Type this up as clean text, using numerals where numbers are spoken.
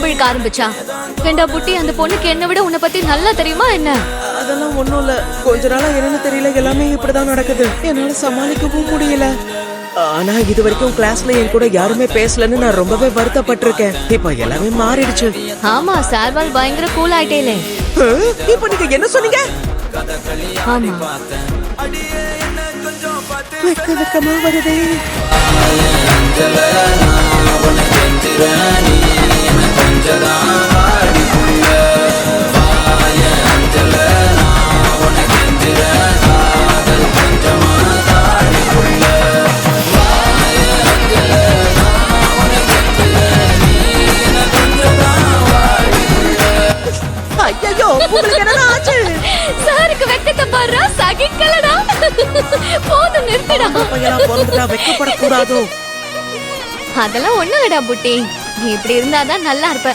வம்பிழுக்க ஆரம்பிச்சா? ஏண்டா புட்டி, அந்த பொண்ணுக்கு என்ன விட உன்னை பத்தி நல்லா தெரியுமா என்ன? அதெல்லாம் ஒண்ணும் இல்ல. கொஞ்ச நாளா என்னன்னு தெரியல, எல்லாமே இப்படிதான் நடக்குது. என்னால சமாளிக்கவும் முடியல. ஆனா இது வரைக்கும் கிளாஸ்ல என் கூட யாருமே பேசலன்னு நான் ரொம்பவே வருத்தப்பட்டிருக்கேன். இப்ப எல்லாமே மாறிடுச்சு. ஆமா, சார்வால் பயங்கர கூல் ஆயிட்டேலே. இப்ப நீங்க என்ன சொன்னீங்க? ஆமா, வெக்க வெக்கமா வருதே. ஐயோ, உங்களுக்கு என்ன ஆச்சு? சாருக்கு வெக்கத்தை பாரு, சகிக்கலடா. போதும், நிறுத்திடா. பையனா பிறந்துட்டா வெக்கப்படக்கூடாதோ? அதெல்லாம் ஒண்ணும் இல்லடா புட்டி, நீ இப்படி இருந்தாதான் நல்லா இருப்ப.